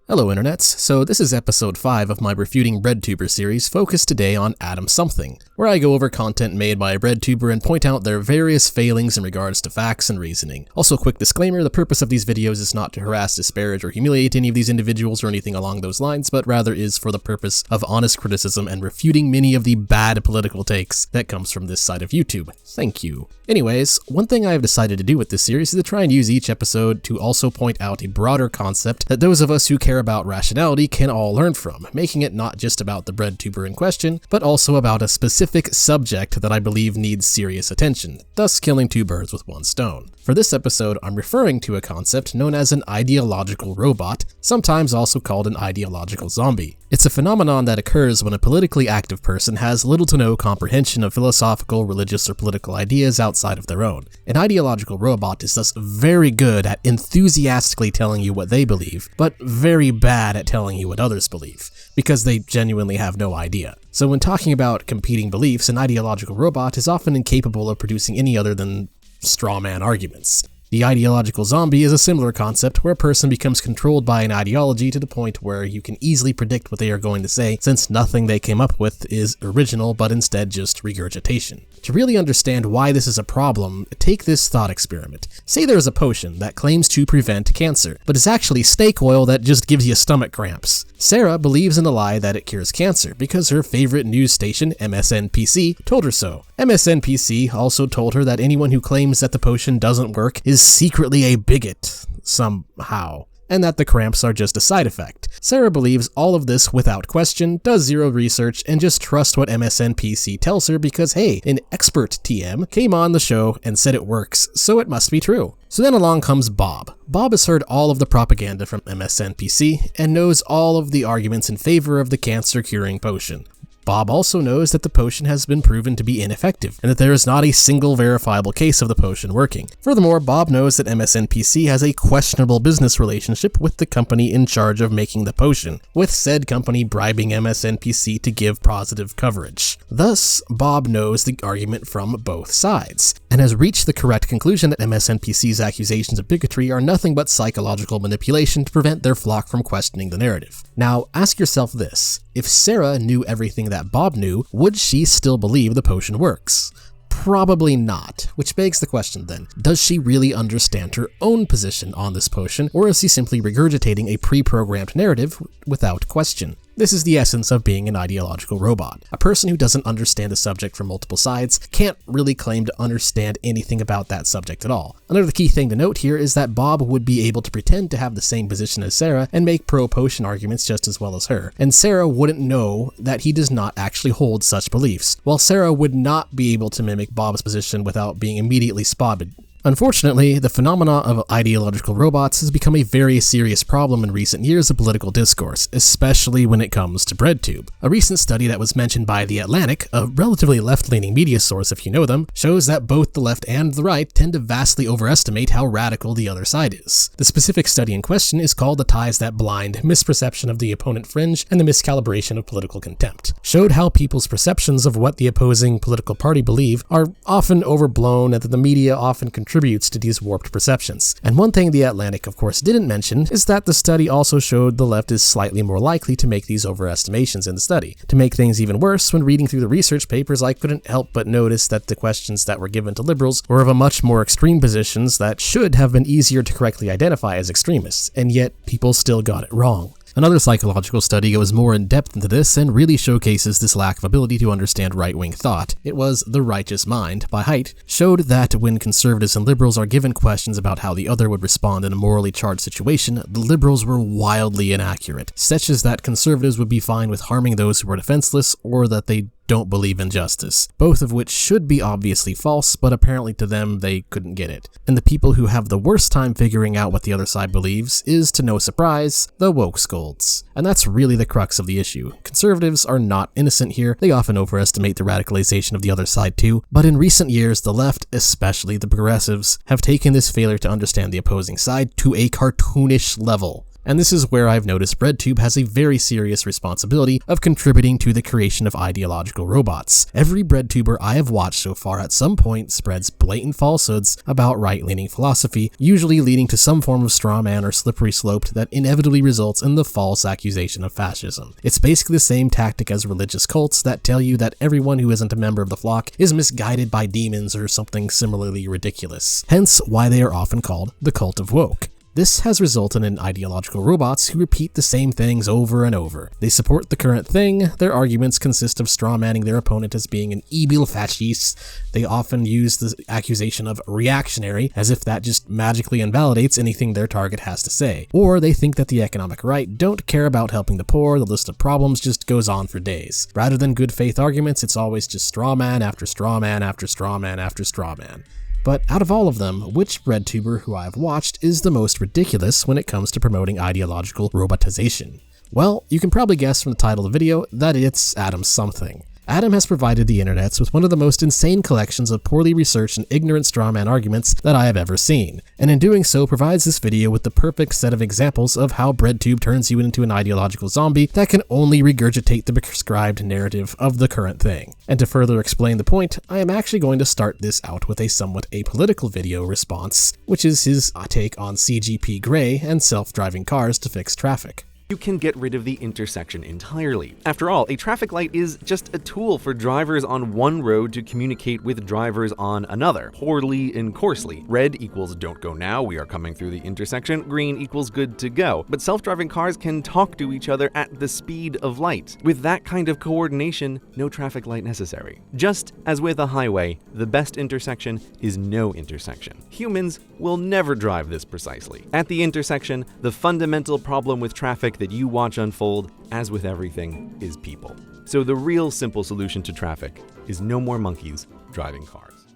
Hello internets, so this is episode 5 of my Refuting Breadtuber series focused today on Atom Something, where I go over content made by a Breadtuber and point out their various failings in regards to facts and reasoning. Also, quick disclaimer, the purpose of these videos is not to harass, disparage, or humiliate any of these individuals or anything along those lines, but rather is for the purpose of honest criticism and refuting many of the bad political takes that comes from this side of YouTube. Thank you. Anyways, one thing I have decided to do with this series is to try and use each episode to also point out a broader concept that those of us who care about rationality can all learn from, making it not just about the Breadtuber in question, but also about a specific subject that I believe needs serious attention, thus killing two birds with one stone. For this episode, I'm referring to a concept known as an ideological robot, sometimes also called an ideological zombie. It's a phenomenon that occurs when a politically active person has little to no comprehension of philosophical, religious, or political ideas outside of their own. An ideological robot is thus very good at enthusiastically telling you what they believe, but very bad at telling you what others believe, because they genuinely have no idea. So when talking about competing beliefs, an ideological robot is often incapable of producing any other than straw man arguments. The ideological zombie is a similar concept where a person becomes controlled by an ideology to the point where you can easily predict what they are going to say, since nothing they came up with is original but instead just regurgitation. To really understand why this is a problem, take this thought experiment. Say there is a potion that claims to prevent cancer, but is actually snake oil that just gives you stomach cramps. Sarah believes in the lie that it cures cancer because her favorite news station, MSNBC, told her so. MSNBC also told her that anyone who claims that the potion doesn't work is secretly a bigot, somehow, and that the cramps are just a side effect. Sarah believes all of this without question, does zero research, and just trusts what MSNBC tells her because, hey, an expert TM came on the show and said it works, so it must be true. So then along comes Bob. Bob has heard all of the propaganda from MSNBC and knows all of the arguments in favor of the cancer-curing potion. Bob also knows that the potion has been proven to be ineffective, and that there is not a single verifiable case of the potion working. Furthermore, Bob knows that MSNBC has a questionable business relationship with the company in charge of making the potion, with said company bribing MSNBC to give positive coverage. Thus, Bob knows the argument from both sides, and has reached the correct conclusion that MSNBC's accusations of bigotry are nothing but psychological manipulation to prevent their flock from questioning the narrative. Now, ask yourself this. If Sarah knew everything that Bob knew, would she still believe the potion works? Probably not, which begs the question then, does she really understand her own position on this potion, or is she simply regurgitating a pre-programmed narrative without question? This is the essence of being an ideological robot. A person who doesn't understand a subject from multiple sides can't really claim to understand anything about that subject at all. Another key thing to note here is that Bob would be able to pretend to have the same position as Sarah and make pro-potion arguments just as well as her, and Sarah wouldn't know that he does not actually hold such beliefs, while Sarah would not be able to mimic Bob's position without being immediately spotted. Unfortunately, the phenomena of ideological robots has become a very serious problem in recent years of political discourse, especially when it comes to Breadtube. A recent study that was mentioned by The Atlantic, a relatively left-leaning media source if you know them, shows that both the left and the right tend to vastly overestimate how radical the other side is. The specific study in question is called The Ties That Blind, Misperception of the Opponent Fringe and the Miscalibration of Political Contempt. Showed how people's perceptions of what the opposing political party believe are often overblown and that the media often contributes to these warped perceptions. And one thing The Atlantic of course didn't mention is that the study also showed the left is slightly more likely to make these overestimations in the study. To make things even worse, when reading through the research papers, I couldn't help but notice that the questions that were given to liberals were of a much more extreme positions that should have been easier to correctly identify as extremists, and yet people still got it wrong. Another psychological study goes more in depth into this and really showcases this lack of ability to understand right-wing thought. It was The Righteous Mind, by Haidt, showed that when conservatives and liberals are given questions about how the other would respond in a morally charged situation, the liberals were wildly inaccurate, such as that conservatives would be fine with harming those who were defenseless, or that they don't believe in justice, both of which should be obviously false, but apparently to them they couldn't get it. And the people who have the worst time figuring out what the other side believes is, to no surprise, the woke scolds. And that's really the crux of the issue. Conservatives are not innocent here, they often overestimate the radicalization of the other side too, but in recent years the left, especially the progressives, have taken this failure to understand the opposing side to a cartoonish level. And this is where I've noticed Breadtube has a very serious responsibility of contributing to the creation of ideological robots. Every Breadtuber I have watched so far at some point spreads blatant falsehoods about right-leaning philosophy, usually leading to some form of straw man or slippery slope that inevitably results in the false accusation of fascism. It's basically the same tactic as religious cults that tell you that everyone who isn't a member of the flock is misguided by demons or something similarly ridiculous. Hence why they are often called the cult of woke. This has resulted in ideological robots who repeat the same things over and over. They support the current thing, their arguments consist of strawmanning their opponent as being an evil fascist. They often use the accusation of reactionary, as if that just magically invalidates anything their target has to say. Or they think that the economic right don't care about helping the poor, the list of problems just goes on for days. Rather than good faith arguments, it's always just strawman after strawman after strawman after strawman. But out of all of them, which Breadtuber who I've watched is the most ridiculous when it comes to promoting ideological robotization? Well, you can probably guess from the title of the video that it's Adam something. Adam has provided the internets with one of the most insane collections of poorly researched and ignorant strawman arguments that I have ever seen, and in doing so provides this video with the perfect set of examples of how Breadtube turns you into an ideological zombie that can only regurgitate the prescribed narrative of the current thing. And to further explain the point, I am actually going to start this out with a somewhat apolitical video response, which is his take on CGP Grey and self-driving cars to fix traffic. You can get rid of the intersection entirely. After all, a traffic light is just a tool for drivers on one road to communicate with drivers on another, poorly and coarsely. Red equals don't go now, we are coming through the intersection. Green equals good to go. But self-driving cars can talk to each other at the speed of light. With that kind of coordination, no traffic light necessary. Just as with a highway, the best intersection is no intersection. Humans will never drive this precisely. At the intersection, the fundamental problem with traffic that you watch unfold, as with everything, is people. So the real simple solution to traffic is no more monkeys driving cars.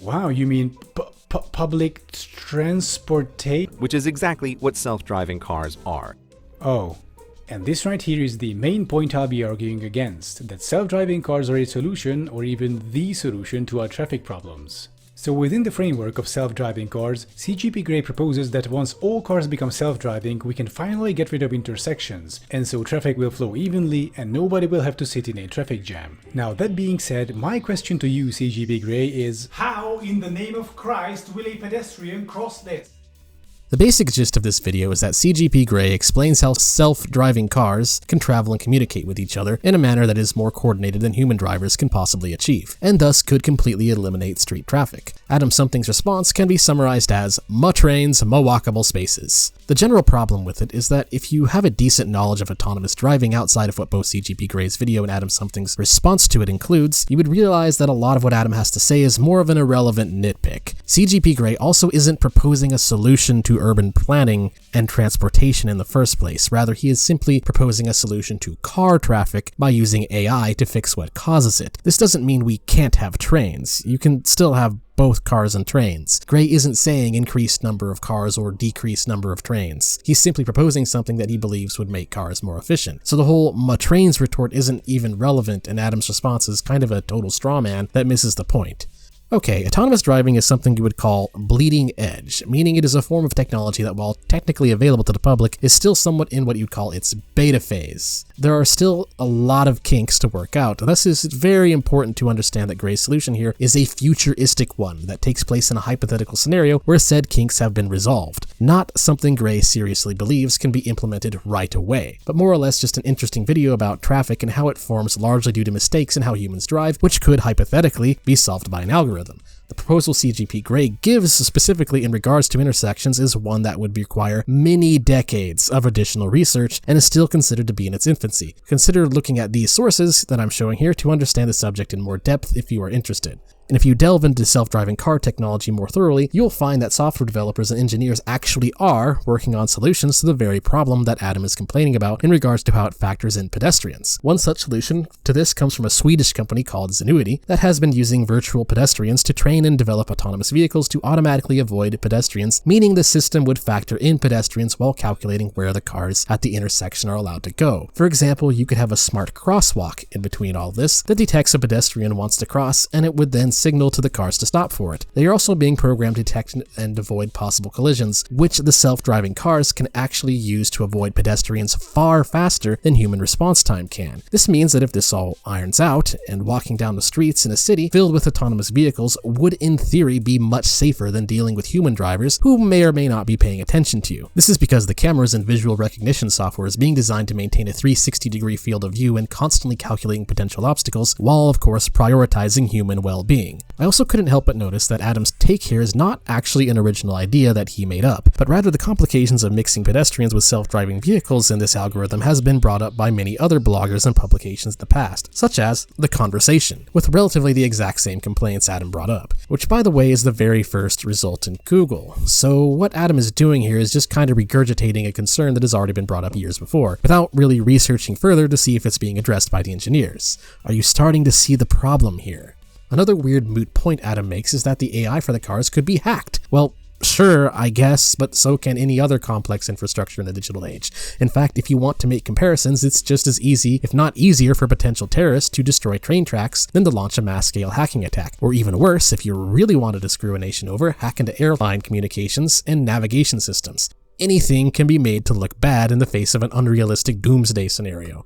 Wow, you mean public transportation? Which is exactly what self-driving cars are. Oh, and this right here is the main point I'll be arguing against, that self-driving cars are a solution or even the solution to our traffic problems. So within the framework of self-driving cars, CGP Grey proposes that once all cars become self-driving, we can finally get rid of intersections, and so traffic will flow evenly and nobody will have to sit in a traffic jam. Now that being said, my question to you, CGP Grey, is how in the name of Christ will a pedestrian cross this? The basic gist of this video is that CGP Grey explains how self-driving cars can travel and communicate with each other in a manner that is more coordinated than human drivers can possibly achieve, and thus could completely eliminate street traffic. Adam Something's response can be summarized as "Muh trains, muh walkable spaces." The general problem with it is that if you have a decent knowledge of autonomous driving outside of what both CGP Grey's video and Adam Something's response to it includes, you would realize that a lot of what Adam has to say is more of an irrelevant nitpick. CGP Grey also isn't proposing a solution to urban planning and transportation in the first place. Rather, he is simply proposing a solution to car traffic by using AI to fix what causes it. This doesn't mean we can't have trains. You can still have both cars and trains. Grey isn't saying increased number of cars or decreased number of trains. He's simply proposing something that he believes would make cars more efficient. So the whole "muh trains" retort isn't even relevant, and Adam's response is kind of a total straw man that misses the point. Okay, autonomous driving is something you would call bleeding edge, meaning it is a form of technology that, while technically available to the public, is still somewhat in what you'd call its beta phase. There are still a lot of kinks to work out, thus it's very important to understand that Grey's solution here is a futuristic one that takes place in a hypothetical scenario where said kinks have been resolved, not something Grey seriously believes can be implemented right away, but more or less just an interesting video about traffic and how it forms largely due to mistakes in how humans drive, which could hypothetically be solved by an algorithm. The proposal CGP Grey gives specifically in regards to intersections is one that would require many decades of additional research and is still considered to be in its infancy. Consider looking at these sources that I'm showing here to understand the subject in more depth if you are interested. And if you delve into self-driving car technology more thoroughly, you'll find that software developers and engineers actually are working on solutions to the very problem that Adam is complaining about in regards to how it factors in pedestrians. One such solution to this comes from a Swedish company called Zenuity that has been using virtual pedestrians to train and develop autonomous vehicles to automatically avoid pedestrians, meaning the system would factor in pedestrians while calculating where the cars at the intersection are allowed to go. For example, you could have a smart crosswalk in between all this that detects a pedestrian wants to cross, and it would then signal to the cars to stop for it. They are also being programmed to detect and avoid possible collisions, which the self-driving cars can actually use to avoid pedestrians far faster than human response time can. This means that if this all irons out, and walking down the streets in a city filled with autonomous vehicles would in theory be much safer than dealing with human drivers who may or may not be paying attention to you. This is because the cameras and visual recognition software is being designed to maintain a 360-degree field of view and constantly calculating potential obstacles, while of course prioritizing human well-being. I also couldn't help but notice that Adam's take here is not actually an original idea that he made up, but rather the complications of mixing pedestrians with self-driving vehicles in this algorithm has been brought up by many other bloggers and publications in the past, such as The Conversation, with relatively the exact same complaints Adam brought up, which by the way is the very first result in Google. So what Adam is doing here is just kind of regurgitating a concern that has already been brought up years before, without really researching further to see if it's being addressed by the engineers. Are you starting to see the problem here? Another weird moot point Adam makes is that the AI for the cars could be hacked. Well, sure, I guess, but so can any other complex infrastructure in the digital age. In fact, if you want to make comparisons, it's just as easy, if not easier, for potential terrorists to destroy train tracks than to launch a mass-scale hacking attack. Or even worse, if you really wanted to screw a nation over, hack into airline communications and navigation systems. Anything can be made to look bad in the face of an unrealistic doomsday scenario.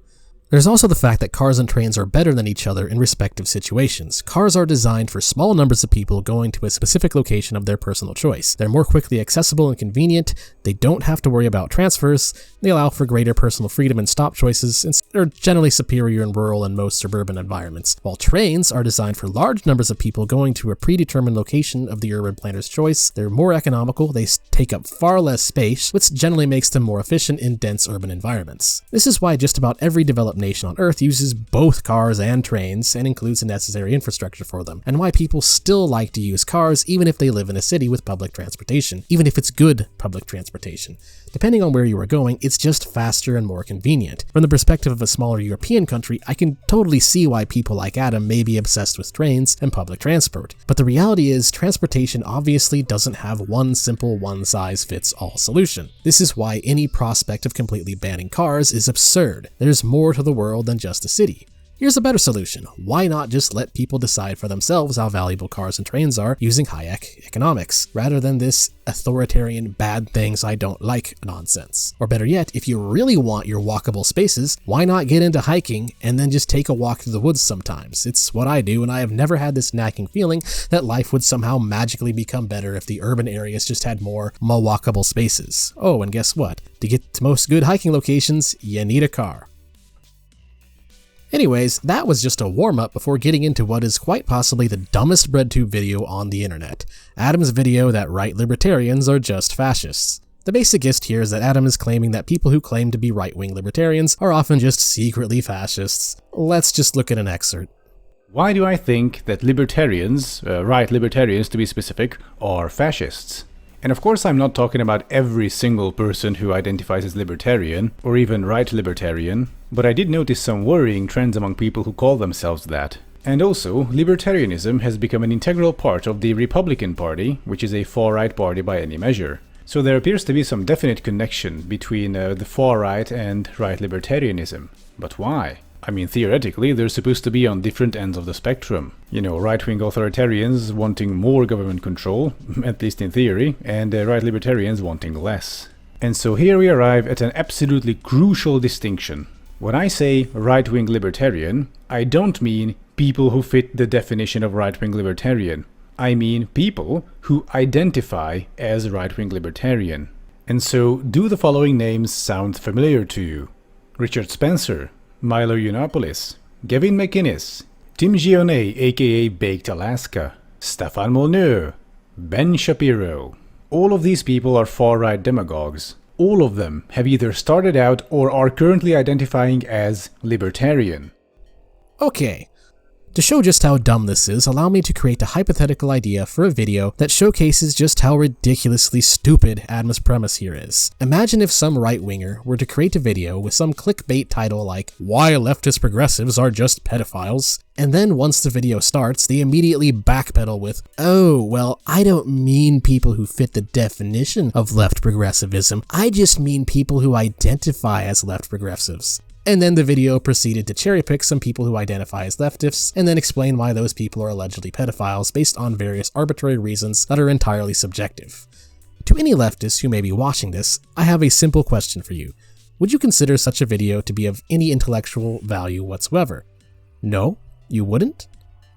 There's also the fact that cars and trains are better than each other in respective situations. Cars are designed for small numbers of people going to a specific location of their personal choice. They're more quickly accessible and convenient, they don't have to worry about transfers, they allow for greater personal freedom and stop choices, and are generally superior in rural and most suburban environments. While trains are designed for large numbers of people going to a predetermined location of the urban planner's choice, they're more economical, they take up far less space, which generally makes them more efficient in dense urban environments. This is why just about every developed nation on Earth uses both cars and trains and includes the necessary infrastructure for them, and why people still like to use cars even if they live in a city with public transportation, even if it's good public transportation. Depending on where you are going, it's just faster and more convenient. From the perspective of a smaller European country, I can totally see why people like Adam may be obsessed with trains and public transport. But the reality is, transportation obviously doesn't have one simple one-size-fits-all solution. This is why any prospect of completely banning cars is absurd. There's more to the world than just a city. Here's a better solution. Why not just let people decide for themselves how valuable cars and trains are using Hayek economics, rather than this authoritarian bad things I don't like nonsense? Or better yet, if you really want your walkable spaces, why not get into hiking and then just take a walk through the woods sometimes? It's what I do, and I have never had this nagging feeling that life would somehow magically become better if the urban areas just had more walkable spaces. Oh, and guess what? To get to most good hiking locations, you need a car. Anyways, that was just a warm-up before getting into what is quite possibly the dumbest Breadtube video on the internet. Adam's video that right libertarians are just fascists. The basic gist here is that Adam is claiming that people who claim to be right-wing libertarians are often just secretly fascists. Let's just look at an excerpt. Why do I think that libertarians, right libertarians to be specific, are fascists? And of course I'm not talking about every single person who identifies as libertarian, or even right libertarian, but I did notice some worrying trends among people who call themselves that. And also, libertarianism has become an integral part of the Republican Party, which is a far-right party by any measure. So there appears to be some definite connection between the far-right and right libertarianism. But why? I mean, theoretically, they're supposed to be on different ends of the spectrum. You know, right-wing authoritarians wanting more government control, at least in theory, and right libertarians wanting less. And so here we arrive at an absolutely crucial distinction. When I say right-wing libertarian, I don't mean people who fit the definition of right-wing libertarian. I mean people who identify as right-wing libertarian. And so, do the following names sound familiar to you? Richard Spencer, Muh Monopoliez, Gavin McInnes, Tim Gionnet aka Baked Alaska, Stefan Molyneux, Ben Shapiro. All of these people are far-right demagogues. All of them have either started out or are currently identifying as libertarian. Okay. To show just how dumb this is, allow me to create a hypothetical idea for a video that showcases just how ridiculously stupid Adam's premise here is. Imagine if some right-winger were to create a video with some clickbait title like, "Why leftist progressives are just pedophiles," and then once the video starts, they immediately backpedal with, "Oh, well, I don't mean people who fit the definition of left progressivism, I just mean people who identify as left progressives." And then the video proceeded to cherry-pick some people who identify as leftists, and then explain why those people are allegedly pedophiles based on various arbitrary reasons that are entirely subjective. To any leftists who may be watching this, I have a simple question for you. Would you consider such a video to be of any intellectual value whatsoever? No? You wouldn't?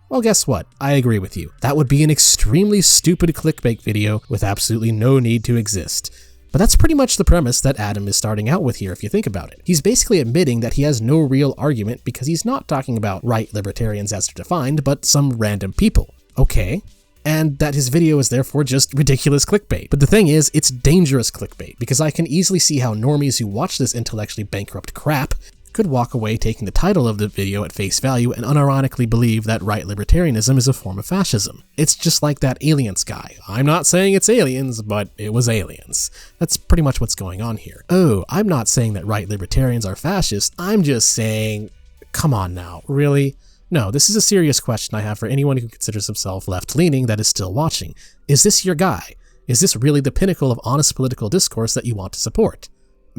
Well, guess what? I agree with you. That would be an extremely stupid clickbait video with absolutely no need to exist. But that's pretty much the premise that Adam is starting out with here if you think about it. He's basically admitting that he has no real argument because he's not talking about right libertarians as they're defined, but some random people. Okay. And that his video is therefore just ridiculous clickbait. But the thing is, it's dangerous clickbait, because I can easily see how normies who watch this intellectually bankrupt crap could walk away taking the title of the video at face value and unironically believe that right libertarianism is a form of fascism. It's just like that aliens guy. I'm not saying it's aliens, but it was aliens. That's pretty much what's going on here. Oh, I'm not saying that right libertarians are fascist, I'm just saying, come on now, really? No, this is a serious question I have for anyone who considers himself left-leaning that is still watching. Is this your guy? Is this really the pinnacle of honest political discourse that you want to support?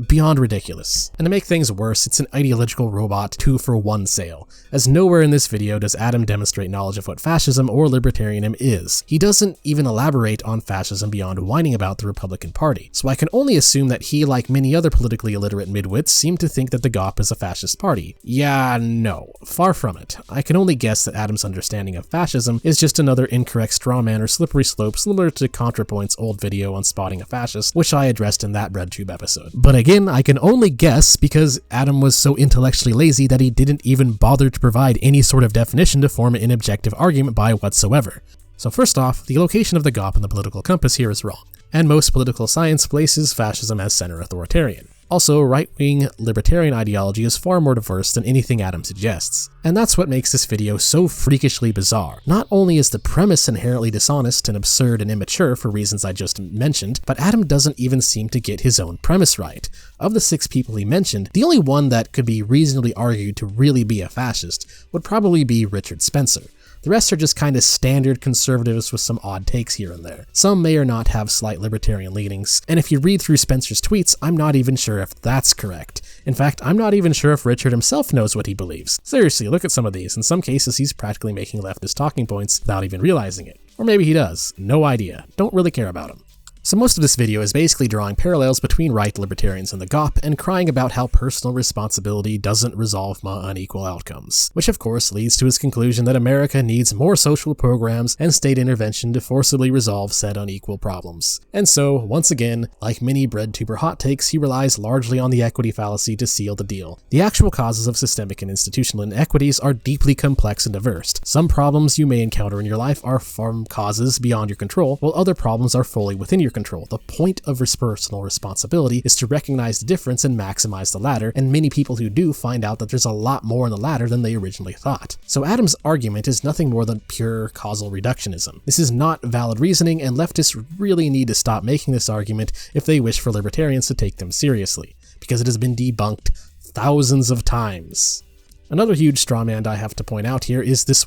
Beyond ridiculous. And to make things worse, it's an ideological robot 2-for-1 sale, as nowhere in this video does Adam demonstrate knowledge of what fascism or libertarianism is. He doesn't even elaborate on fascism beyond whining about the Republican Party, so I can only assume that he, like many other politically illiterate midwits, seem to think that the GOP is a fascist party. Yeah, no, far from it. I can only guess that Adam's understanding of fascism is just another incorrect straw man or slippery slope similar to ContraPoint's old video on spotting a fascist, which I addressed in that Breadtube episode. But again, I can only guess because Adam was so intellectually lazy that he didn't even bother to provide any sort of definition to form an objective argument by whatsoever. So first off, the location of the GOP in the political compass here is wrong, and most political science places fascism as center authoritarian. Also, right-wing libertarian ideology is far more diverse than anything Adam suggests. And that's what makes this video so freakishly bizarre. Not only is the premise inherently dishonest and absurd and immature for reasons I just mentioned, but Adam doesn't even seem to get his own premise right. Of the 6 people he mentioned, the only one that could be reasonably argued to really be a fascist would probably be Richard Spencer. The rest are just kind of standard conservatives with some odd takes here and there. Some may or not have slight libertarian leanings, and if you read through Spencer's tweets, I'm not even sure if that's correct. In fact, I'm not even sure if Richard himself knows what he believes. Seriously, look at some of these. In some cases, he's practically making leftist talking points without even realizing it. Or maybe he does. No idea. Don't really care about him. So most of this video is basically drawing parallels between right libertarians and the GOP and crying about how personal responsibility doesn't resolve unequal outcomes, which of course leads to his conclusion that America needs more social programs and state intervention to forcibly resolve said unequal problems. And so, once again, like many Breadtuber hot takes, he relies largely on the equity fallacy to seal the deal. The actual causes of systemic and institutional inequities are deeply complex and diverse. Some problems you may encounter in your life are from causes beyond your control, while other problems are fully within your control. The point of personal responsibility is to recognize the difference and maximize the latter, and many people who do find out that there's a lot more in the latter than they originally thought. So Adam's argument is nothing more than pure causal reductionism. This is not valid reasoning, and leftists really need to stop making this argument if they wish for libertarians to take them seriously, because it has been debunked thousands of times. Another huge straw man I have to point out here is this.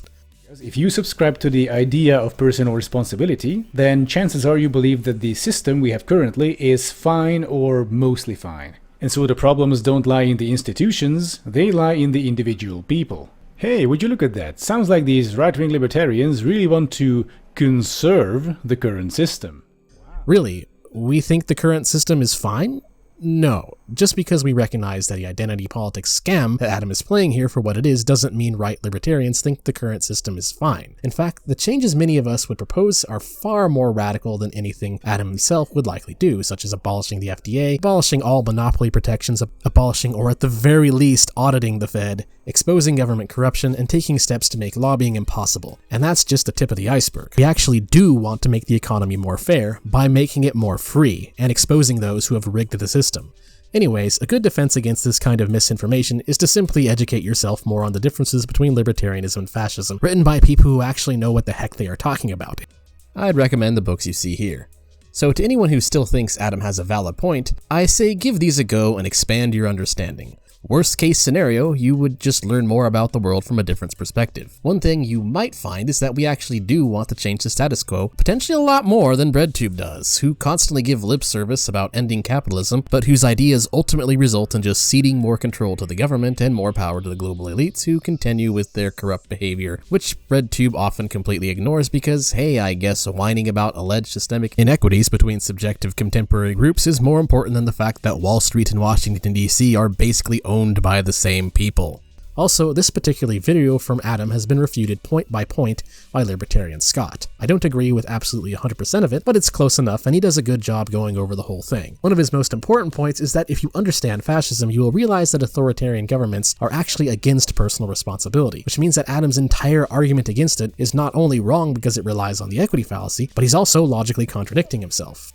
If you subscribe to the idea of personal responsibility, then chances are you believe that the system we have currently is fine or mostly fine. And so the problems don't lie in the institutions, they lie in the individual people. Hey, would you look at that? Sounds like these right-wing libertarians really want to conserve the current system. Really? We think the current system is fine? No. Just because we recognize that the identity politics scam that Adam is playing here for what it is doesn't mean right libertarians think the current system is fine. In fact, the changes many of us would propose are far more radical than anything Adam himself would likely do, such as abolishing the FDA, abolishing all monopoly protections, abolishing or at the very least auditing the Fed, exposing government corruption, and taking steps to make lobbying impossible. And that's just the tip of the iceberg. We actually do want to make the economy more fair by making it more free and exposing those who have rigged the system. Anyways, a good defense against this kind of misinformation is to simply educate yourself more on the differences between libertarianism and fascism, written by people who actually know what the heck they are talking about. I'd recommend the books you see here. So to anyone who still thinks Adam has a valid point, I say give these a go and expand your understanding. Worst case scenario, you would just learn more about the world from a different perspective. One thing you might find is that we actually do want to change the status quo, potentially a lot more than Breadtube does, who constantly give lip service about ending capitalism, but whose ideas ultimately result in just ceding more control to the government and more power to the global elites who continue with their corrupt behavior, which Breadtube often completely ignores because, hey, I guess whining about alleged systemic inequities between subjective contemporary groups is more important than the fact that Wall Street and Washington, D.C. are basically owned by the same people. Also, this particular video from Adam has been refuted point by point by Libertarian Scott. I don't agree with absolutely 100% of it, but it's close enough and he does a good job going over the whole thing. One of his most important points is that if you understand fascism, you will realize that authoritarian governments are actually against personal responsibility, which means that Adam's entire argument against it is not only wrong because it relies on the equity fallacy, but he's also logically contradicting himself.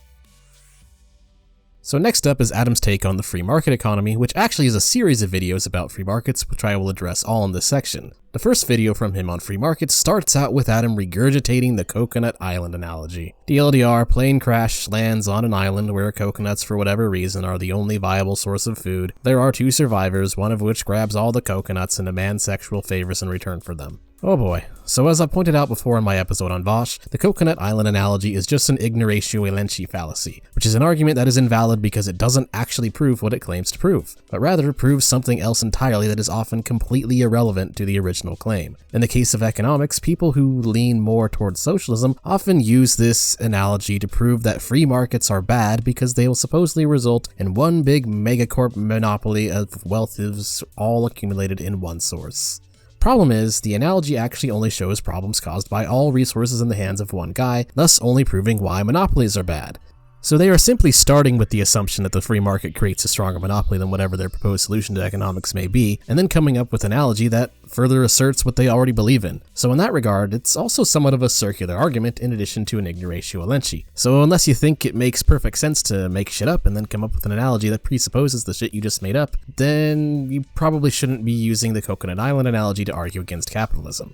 So next up is Adam's take on the free market economy, which actually is a series of videos about free markets, which I will address all in this section. The first video from him on free markets starts out with Adam regurgitating the coconut island analogy. TLDR, plane crash lands on an island where coconuts for whatever reason are the only viable source of food. There are two survivors, one of which grabs all the coconuts and demands sexual favors in return for them. Oh boy. So as I pointed out before in my episode on Vosh, the coconut island analogy is just an ignoratio elenchi fallacy, which is an argument that is invalid because it doesn't actually prove what it claims to prove, but rather proves something else entirely that is often completely irrelevant to the original claim. In the case of economics, people who lean more towards socialism often use this analogy to prove that free markets are bad because they will supposedly result in one big megacorp monopoly of wealth is all accumulated in one source. Problem is, the analogy actually only shows problems caused by all resources in the hands of one guy, thus only proving why monopolies are bad. So they are simply starting with the assumption that the free market creates a stronger monopoly than whatever their proposed solution to economics may be, and then coming up with an analogy that further asserts what they already believe in. So in that regard, it's also somewhat of a circular argument in addition to an ignoratio elenchi. So unless you think it makes perfect sense to make shit up and then come up with an analogy that presupposes the shit you just made up, then you probably shouldn't be using the coconut island analogy to argue against capitalism.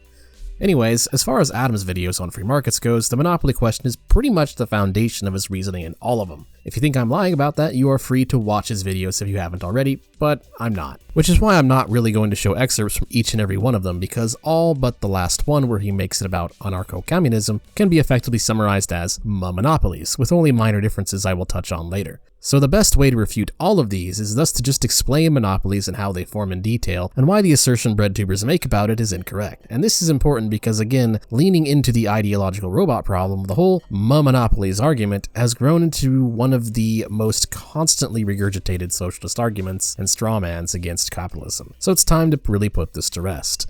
Anyways, as far as Adam's videos on free markets goes, the monopoly question is pretty much the foundation of his reasoning in all of them. If you think I'm lying about that, you are free to watch his videos if you haven't already, but I'm not. Which is why I'm not really going to show excerpts from each and every one of them, because all but the last one where he makes it about Anarcho Capitalism can be effectively summarized as Muh Monopoliez, with only minor differences I will touch on later. So the best way to refute all of these is thus to just explain monopolies and how they form in detail, and why the assertion breadtubers make about it is incorrect. And this is important because, again, leaning into the ideological robot problem, the whole Muh Monopoliez argument has grown into one of the most constantly regurgitated socialist arguments and strawmans against capitalism. So it's time to really put this to rest.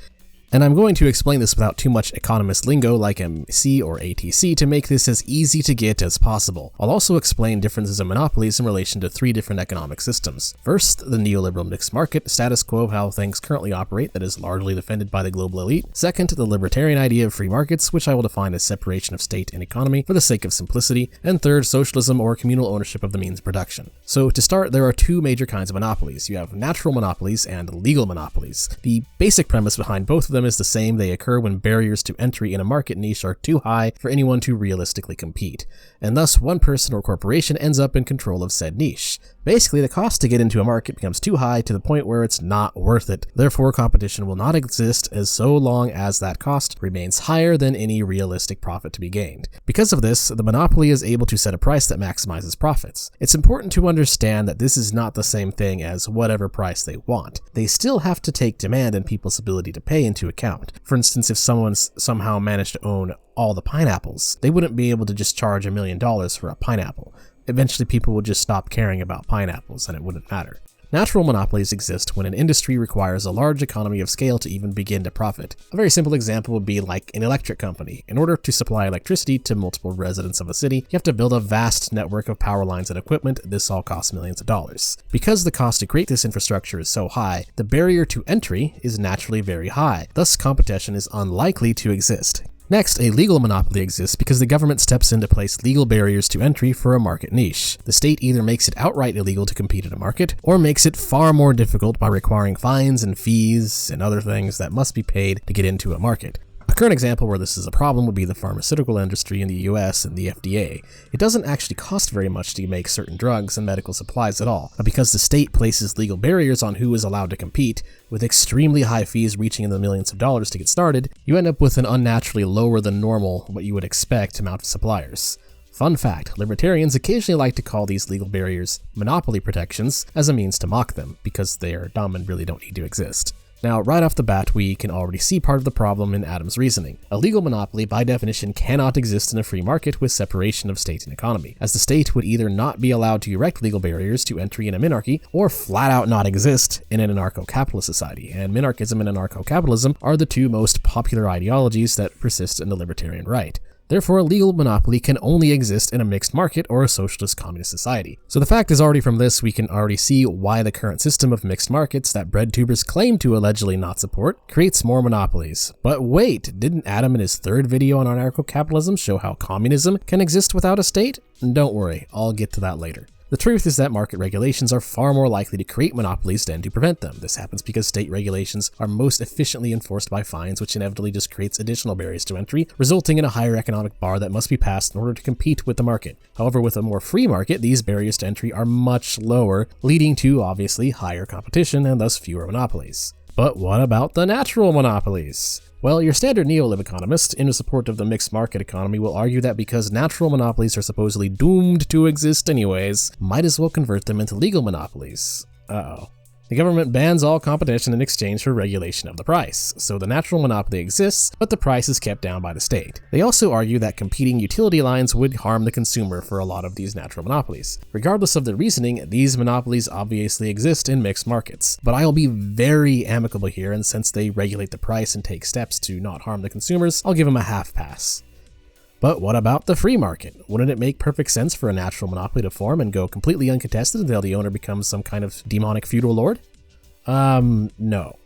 And I'm going to explain this without too much economist lingo like MC or ATC to make this as easy to get as possible. I'll also explain differences in monopolies in relation to three different economic systems. First, the neoliberal mixed market, status quo of how things currently operate that is largely defended by the global elite. Second, the libertarian idea of free markets, which I will define as separation of state and economy for the sake of simplicity. And third, socialism or communal ownership of the means of production. So to start, there are two major kinds of monopolies. You have natural monopolies and legal monopolies. The basic premise behind both of them is the same. They occur when barriers to entry in a market niche are too high for anyone to realistically compete, and thus one person or corporation ends up in control of said niche. Basically, the cost to get into a market becomes too high to the point where it's not worth it. Therefore, competition will not exist as so long as that cost remains higher than any realistic profit to be gained. Because of this, the monopoly is able to set a price that maximizes profits. It's important to understand that this is not the same thing as whatever price they want. They still have to take demand and people's ability to pay into account. For instance, if someone's somehow managed to own all the pineapples, they wouldn't be able to just charge $1 million for a pineapple. Eventually people would just stop caring about pineapples and it wouldn't matter. Natural monopolies exist when an industry requires a large economy of scale to even begin to profit. A very simple example would be like an electric company. In order to supply electricity to multiple residents of a city, you have to build a vast network of power lines and equipment. This all costs millions of dollars. Because the cost to create this infrastructure is so high, the barrier to entry is naturally very high. Thus, competition is unlikely to exist. Next, a legal monopoly exists because the government steps in to place legal barriers to entry for a market niche. The state either makes it outright illegal to compete in a market, or makes it far more difficult by requiring fines and fees and other things that must be paid to get into a market. A current example where this is a problem would be the pharmaceutical industry in the US and the FDA. It doesn't actually cost very much to make certain drugs and medical supplies at all, but because the state places legal barriers on who is allowed to compete, with extremely high fees reaching in the millions of dollars to get started, you end up with an unnaturally lower than normal, what you would expect, amount of suppliers. Fun fact, libertarians occasionally like to call these legal barriers monopoly protections as a means to mock them, because they are dumb and really don't need to exist. Now, right off the bat, we can already see part of the problem in Adam's reasoning. A legal monopoly, by definition, cannot exist in a free market with separation of state and economy, as the state would either not be allowed to erect legal barriers to entry in a minarchy, or flat out not exist in an anarcho capitalist society, and minarchism and anarcho capitalism are the two most popular ideologies that persist in the libertarian right. Therefore, a legal monopoly can only exist in a mixed market or a socialist communist society. So the fact is already from this, we can already see why the current system of mixed markets that breadtubers claim to allegedly not support creates more monopolies. But wait, didn't Adam in his third video on Anarcho Capitalism show how communism can exist without a state? Don't worry, I'll get to that later. The truth is that market regulations are far more likely to create monopolies than to prevent them. This happens because state regulations are most efficiently enforced by fines, which inevitably just creates additional barriers to entry, resulting in a higher economic bar that must be passed in order to compete with the market. However, with a more free market, these barriers to entry are much lower, leading to, obviously, higher competition and thus fewer monopolies. But what about the natural monopolies? Well, your standard neo-lib economist, in support of the mixed market economy, will argue that because natural monopolies are supposedly doomed to exist anyways, might as well convert them into legal monopolies. Uh-oh. The government bans all competition in exchange for regulation of the price, so the natural monopoly exists, but the price is kept down by the state. They also argue that competing utility lines would harm the consumer for a lot of these natural monopolies. Regardless of the reasoning, these monopolies obviously exist in mixed markets, but I'll be very amicable here, and since they regulate the price and take steps to not harm the consumers, I'll give them a half pass. But what about the free market? Wouldn't it make perfect sense for a natural monopoly to form and go completely uncontested until the owner becomes some kind of demonic feudal lord? No.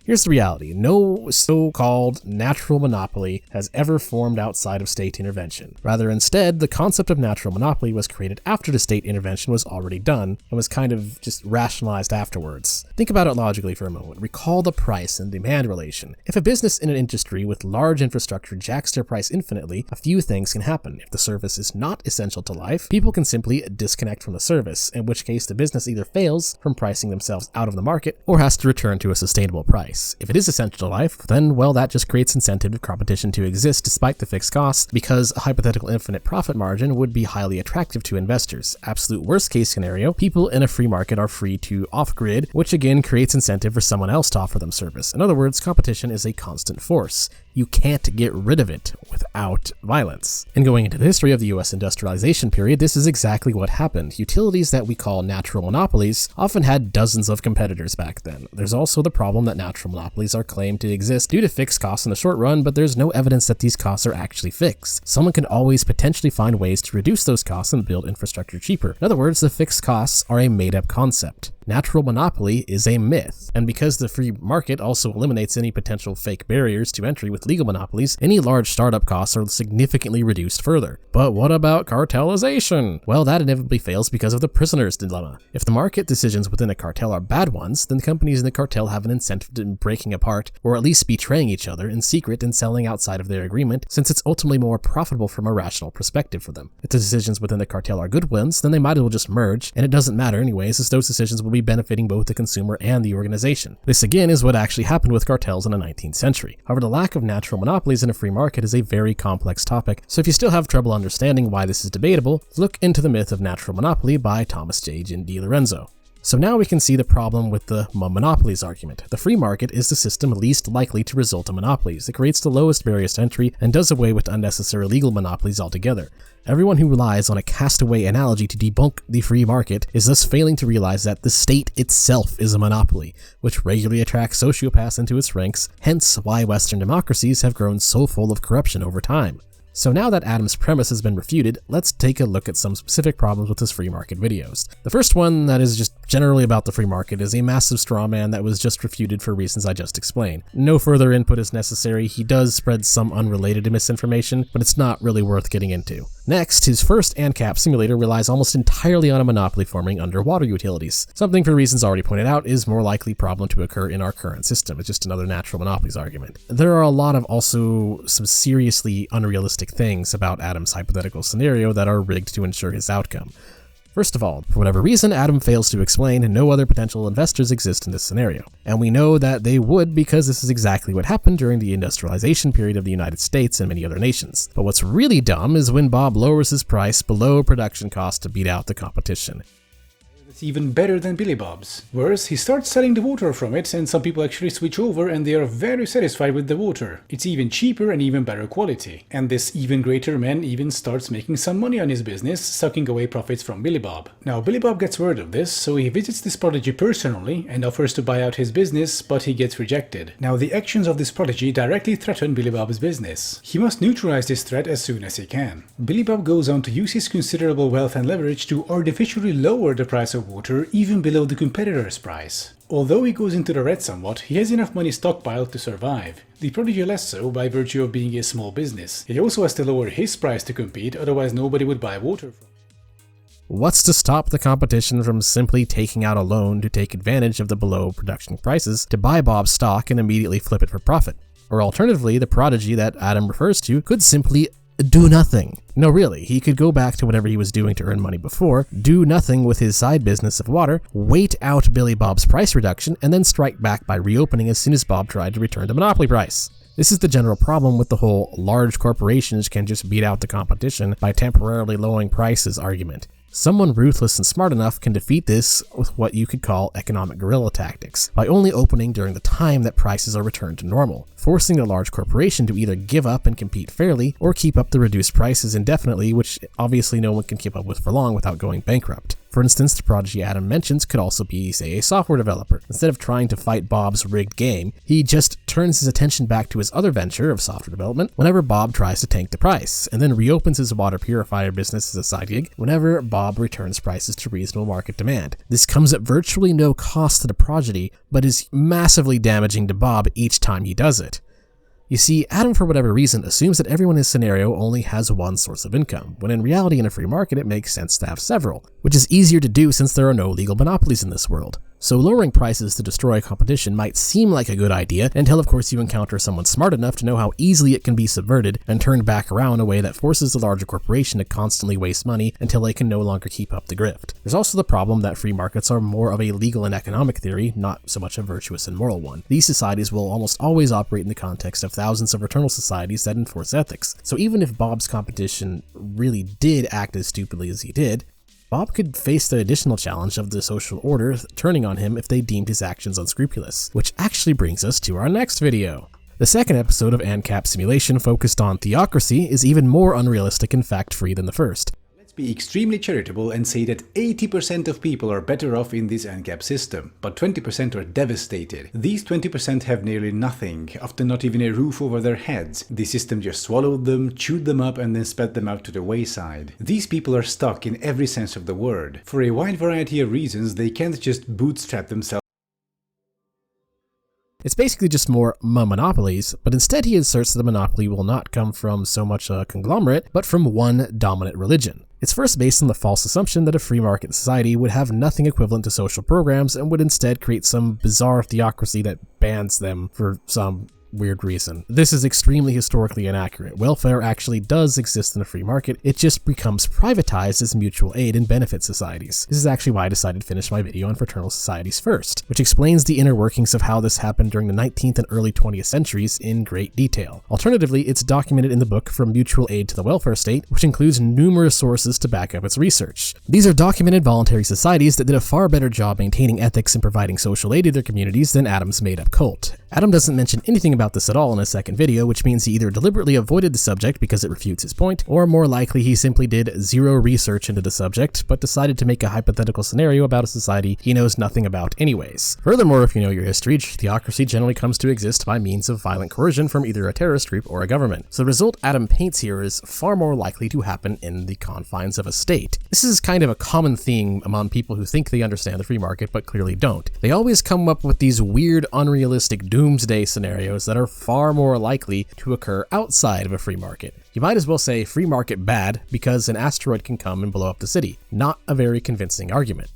Here's the reality. No so-called natural monopoly has ever formed outside of state intervention. Rather, instead, the concept of natural monopoly was created after the state intervention was already done and was kind of just rationalized afterwards. Think about it logically for a moment. Recall the price and demand relation. If a business in an industry with large infrastructure jacks their price infinitely, a few things can happen. If the service is not essential to life, people can simply disconnect from the service, in which case the business either fails from pricing themselves out of the market or has to return to a sustainable price. If it is essential to life, then, well, that just creates incentive for competition to exist despite the fixed costs, because a hypothetical infinite profit margin would be highly attractive to investors. Absolute worst case scenario, people in a free market are free to off-grid, which again creates incentive for someone else to offer them service. In other words, competition is a constant force. You can't get rid of it without violence. And going into the history of the US industrialization period, this is exactly what happened. Utilities that we call natural monopolies often had dozens of competitors back then. There's also the problem that natural monopolies are claimed to exist due to fixed costs in the short run, but there's no evidence that these costs are actually fixed. Someone can always potentially find ways to reduce those costs and build infrastructure cheaper. In other words, the fixed costs are a made-up concept. Natural monopoly is a myth, and because the free market also eliminates any potential fake barriers to entry with legal monopolies, any large startup costs are significantly reduced further. But what about cartelization? Well, that inevitably fails because of the prisoner's dilemma. If the market decisions within a cartel are bad ones, then the companies in the cartel have an incentive in breaking apart, or at least betraying each other in secret and selling outside of their agreement, since it's ultimately more profitable from a rational perspective for them. If the decisions within the cartel are good ones, then they might as well just merge, and it doesn't matter anyways, as those decisions will be benefiting both the consumer and the organization. This again is what actually happened with cartels in the 19th century. However, the lack of natural monopolies in a free market is a very complex topic, so if you still have trouble understanding why this is debatable, look into The Myth of Natural Monopoly by Thomas J. DiLorenzo. So now we can see the problem with the Muh Monopoliez argument. The free market is the system least likely to result in monopolies. It creates the lowest barriers to entry and does away with unnecessary legal monopolies altogether. Everyone who relies on a castaway analogy to debunk the free market is thus failing to realize that the state itself is a monopoly, which regularly attracts sociopaths into its ranks, hence why Western democracies have grown so full of corruption over time. So now that Adam's premise has been refuted, let's take a look at some specific problems with his free market videos. The first one that is just generally about the free market is a massive straw man that was just refuted for reasons I just explained. No further input is necessary. He does spread some unrelated misinformation, but it's not really worth getting into. Next, his first Ancap simulator relies almost entirely on a monopoly forming under water utilities. Something, for reasons already pointed out, is more likely problem to occur in our current system. It's just another natural monopolies argument. There are a lot of also some seriously unrealistic things about Adam's hypothetical scenario that are rigged to ensure his outcome. First of all, for whatever reason, Adam fails to explain no other potential investors exist in this scenario. And we know that they would because this is exactly what happened during the industrialization period of the United States and many other nations. But what's really dumb is when Bob lowers his price below production cost to beat out the competition. It's even better than Billy Bob's. Worse, he starts selling the water from it, and some people actually switch over and they are very satisfied with the water. It's even cheaper and even better quality. And this even greater man even starts making some money on his business, sucking away profits from Billy Bob. Now Billy Bob gets word of this, so he visits this prodigy personally and offers to buy out his business, but he gets rejected. Now the actions of this prodigy directly threaten Billy Bob's business. He must neutralize this threat as soon as he can. Billy Bob goes on to use his considerable wealth and leverage to artificially lower the price of water even below the competitor's price. Although he goes into the red somewhat, he has enough money stockpiled to survive. The prodigy less so by virtue of being a small business. He also has to lower his price to compete, otherwise nobody would buy water from him. What's to stop the competition from simply taking out a loan to take advantage of the below production prices to buy Bob's stock and immediately flip it for profit? Or alternatively, the prodigy that Adam refers to could simply do nothing. No, really, he could go back to whatever he was doing to earn money before, do nothing with his side business of water, wait out Billy Bob's price reduction, and then strike back by reopening as soon as Bob tried to return to monopoly price. This is the general problem with the whole large corporations can just beat out the competition by temporarily lowering prices argument. Someone ruthless and smart enough can defeat this with what you could call economic guerrilla tactics, by only opening during the time that prices are returned to normal, forcing a large corporation to either give up and compete fairly, or keep up the reduced prices indefinitely, which obviously no one can keep up with for long without going bankrupt. For instance, the prodigy Adam mentions could also be, say, a software developer. Instead of trying to fight Bob's rigged game, he just turns his attention back to his other venture of software development whenever Bob tries to tank the price, and then reopens his water purifier business as a side gig whenever Bob returns prices to reasonable market demand. This comes at virtually no cost to the prodigy, but is massively damaging to Bob each time he does it. You see, Adam, for whatever reason, assumes that everyone in his scenario only has one source of income, when in reality in a free market it makes sense to have several, which is easier to do since there are no legal monopolies in this world. So lowering prices to destroy competition might seem like a good idea until of course you encounter someone smart enough to know how easily it can be subverted and turned back around in a way that forces the larger corporation to constantly waste money until they can no longer keep up the grift. There's also the problem that free markets are more of a legal and economic theory, not so much a virtuous and moral one. These societies will almost always operate in the context of thousands of fraternal societies that enforce ethics. So even if Bob's competition really did act as stupidly as he did, Bob could face the additional challenge of the social order turning on him if they deemed his actions unscrupulous, which actually brings us to our next video. The second episode of Ancap Simulation, focused on theocracy, is even more unrealistic and fact-free than the first. Be extremely charitable and say that 80% of people are better off in this Ancap system, but 20% are devastated. These 20% have nearly nothing, often not even a roof over their heads. The system just swallowed them, chewed them up, and then spat them out to the wayside. These people are stuck in every sense of the word. For a wide variety of reasons, they can't just bootstrap themselves. It's basically just more Muh Monopoliez, but instead he asserts that the monopoly will not come from so much a conglomerate, but from one dominant religion. It's first based on the false assumption that a free market society would have nothing equivalent to social programs and would instead create some bizarre theocracy that bans them for some weird reason. This is extremely historically inaccurate. Welfare actually does exist in a free market, it just becomes privatized as mutual aid and benefit societies. This is actually why I decided to finish my video on fraternal societies first, which explains the inner workings of how this happened during the 19th and early 20th centuries in great detail. Alternatively, it's documented in the book From Mutual Aid to the Welfare State, which includes numerous sources to back up its research. These are documented voluntary societies that did a far better job maintaining ethics and providing social aid to their communities than Adam's made-up cult. Adam doesn't mention anything about this at all in his second video, which means he either deliberately avoided the subject because it refutes his point, or more likely he simply did zero research into the subject, but decided to make a hypothetical scenario about a society he knows nothing about anyways. Furthermore, if you know your history, theocracy generally comes to exist by means of violent coercion from either a terrorist group or a government. So the result Adam paints here is far more likely to happen in the confines of a state. This is kind of a common theme among people who think they understand the free market but clearly don't. They always come up with these weird, unrealistic doomsday scenarios that are far more likely to occur outside of a free market. You might as well say free market bad because an asteroid can come and blow up the city. Not a very convincing argument.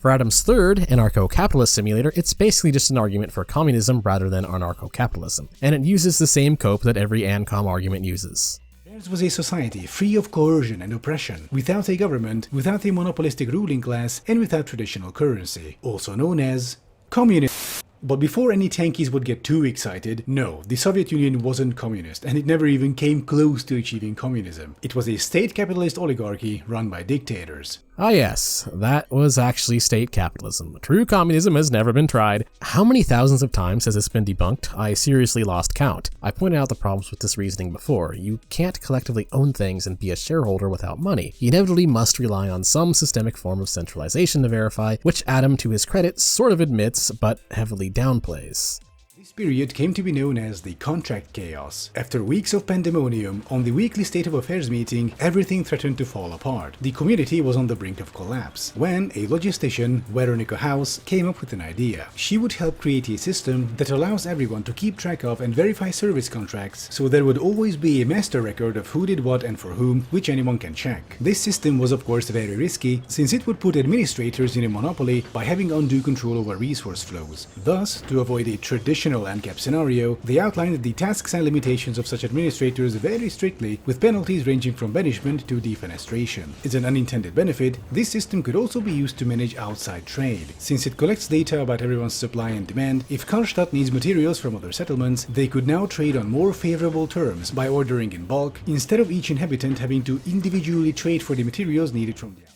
For Adam's third, Anarcho Capitalist simulator, it's basically just an argument for communism rather than Anarcho Capitalism, and it uses the same cope that every AnCom argument uses. Theirs was a society free of coercion and oppression, without a government, without a monopolistic ruling class, and without traditional currency, also known as communism. But before any tankies would get too excited, no, the Soviet Union wasn't communist, and it never even came close to achieving communism. It was a state capitalist oligarchy run by dictators. Ah yes, that was actually state capitalism. True communism has never been tried. How many thousands of times has this been debunked? I seriously lost count. I pointed out the problems with this reasoning before. You can't collectively own things and be a shareholder without money. You inevitably must rely on some systemic form of centralization to verify, which Adam, to his credit, sort of admits, but heavily downplays. This period came to be known as the contract chaos. After weeks of pandemonium, on the weekly State of Affairs meeting, everything threatened to fall apart. The community was on the brink of collapse, when a logistician, Veronica House, came up with an idea. She would help create a system that allows everyone to keep track of and verify service contracts, so there would always be a master record of who did what and for whom, which anyone can check. This system was of course very risky, since it would put administrators in a monopoly by having undue control over resource flows. Thus, to avoid a traditional Ancap scenario, they outlined the tasks and limitations of such administrators very strictly, with penalties ranging from banishment to defenestration. As an unintended benefit, this system could also be used to manage outside trade. Since it collects data about everyone's supply and demand, if Karlstadt needs materials from other settlements, they could now trade on more favorable terms by ordering in bulk, instead of each inhabitant having to individually trade for the materials needed from the outside.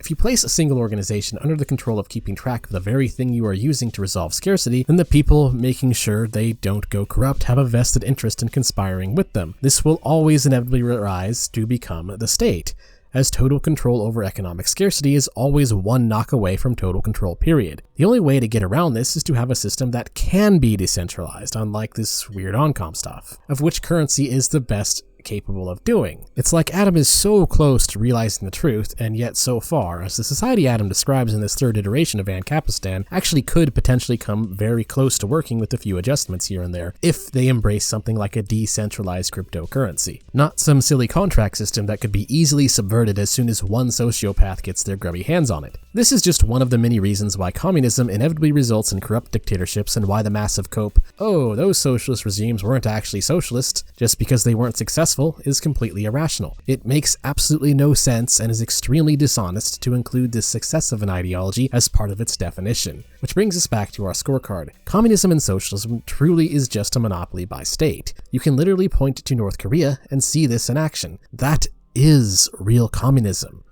If you place a single organization under the control of keeping track of the very thing you are using to resolve scarcity, then the people making sure they don't go corrupt have a vested interest in conspiring with them. This will always inevitably rise to become the state, as total control over economic scarcity is always one knock away from total control, period. The only way to get around this is to have a system that can be decentralized, unlike this weird AnCom stuff, of which currency is the best capable of doing. It's like Adam is so close to realizing the truth, and yet so far, as the society Adam describes in this third iteration of Ancapistan actually could potentially come very close to working with a few adjustments here and there, if they embrace something like a decentralized cryptocurrency. Not some silly contract system that could be easily subverted as soon as one sociopath gets their grubby hands on it. This is just one of the many reasons why communism inevitably results in corrupt dictatorships, and why the massive cope, "Oh, those socialist regimes weren't actually socialist just because they weren't successful," is completely irrational. It makes absolutely no sense and is extremely dishonest to include the success of an ideology as part of its definition. Which brings us back to our scorecard. Communism and socialism truly is just a monopoly by state. You can literally point to North Korea and see this in action. That is real communism.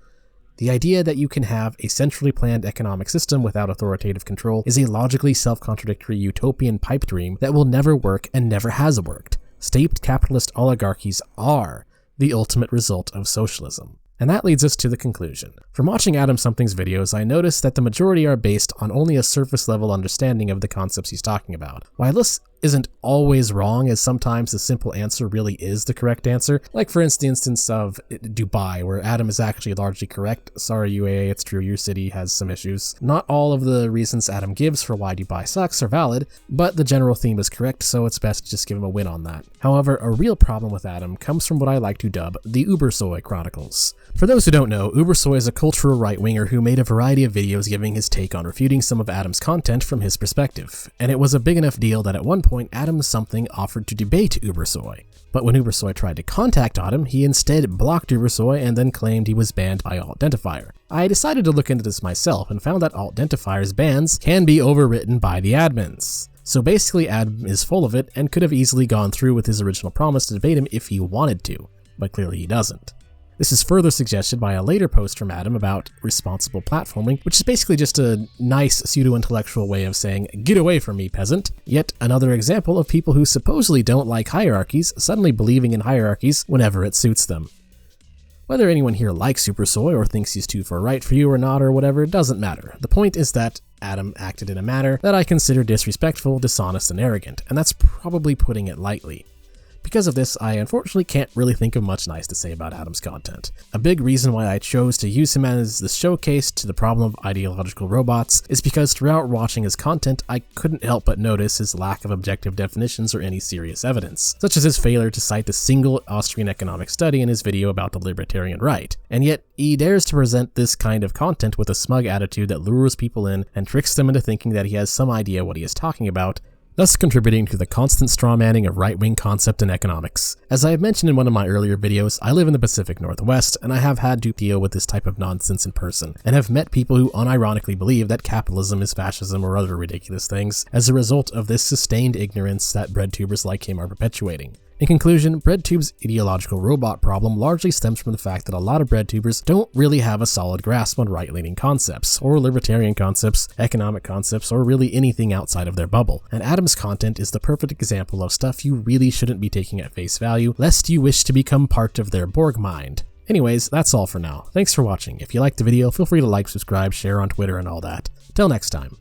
The idea that you can have a centrally planned economic system without authoritative control is a logically self-contradictory utopian pipe dream that will never work and never has worked. State capitalist oligarchies are the ultimate result of socialism. And that leads us to the conclusion. From watching Adam Something's videos, I noticed that the majority are based on only a surface-level understanding of the concepts he's talking about. While this isn't always wrong, as sometimes the simple answer really is the correct answer, like for instance of Dubai, where Adam is actually largely correct. Sorry UAE, it's true, your city has some issues. Not all of the reasons Adam gives for why Dubai sucks are valid, but the general theme is correct, so it's best to just give him a win on that. However, a real problem with Adam comes from what I like to dub the Ubersoy Chronicles. For those who don't know, Ubersoy is a cultural right-winger who made a variety of videos giving his take on refuting some of Adam's content from his perspective, and it was a big enough deal that at one point Adam Something offered to debate Ubersoy. But when Ubersoy tried to contact Adam, he instead blocked Ubersoy and then claimed he was banned by Altdentifier. I decided to look into this myself and found that Altdentifier's bans can be overwritten by the admins. So basically Adam is full of it and could have easily gone through with his original promise to debate him if he wanted to, but clearly he doesn't. This is further suggested by a later post from Adam about responsible platforming, which is basically just a nice pseudo-intellectual way of saying, "Get away from me, peasant." Yet another example of people who supposedly don't like hierarchies suddenly believing in hierarchies whenever it suits them. Whether anyone here likes Ubersoy or thinks he's too far right for you or not or whatever doesn't matter. The point is that Adam acted in a manner that I consider disrespectful, dishonest, and arrogant, and that's probably putting it lightly. Because of this, I unfortunately can't really think of much nice to say about Adam's content. A big reason why I chose to use him as the showcase to the problem of ideological robots is because throughout watching his content, I couldn't help but notice his lack of objective definitions or any serious evidence, such as his failure to cite the single Austrian economic study in his video about the Libertarian right. And yet, he dares to present this kind of content with a smug attitude that lures people in and tricks them into thinking that he has some idea what he is talking about, thus contributing to the constant strawmanning of right-wing concept and economics. As I have mentioned in one of my earlier videos, I live in the Pacific Northwest, and I have had to deal with this type of nonsense in person, and have met people who unironically believe that capitalism is fascism or other ridiculous things as a result of this sustained ignorance that breadtubers like him are perpetuating. In conclusion, Breadtube's ideological robot problem largely stems from the fact that a lot of breadtubers don't really have a solid grasp on right-leaning concepts, or libertarian concepts, economic concepts, or really anything outside of their bubble. And Adam's content is the perfect example of stuff you really shouldn't be taking at face value, lest you wish to become part of their Borg mind. Anyways, that's all for now. Thanks for watching. If you liked the video, feel free to like, subscribe, share on Twitter, and all that. Till next time.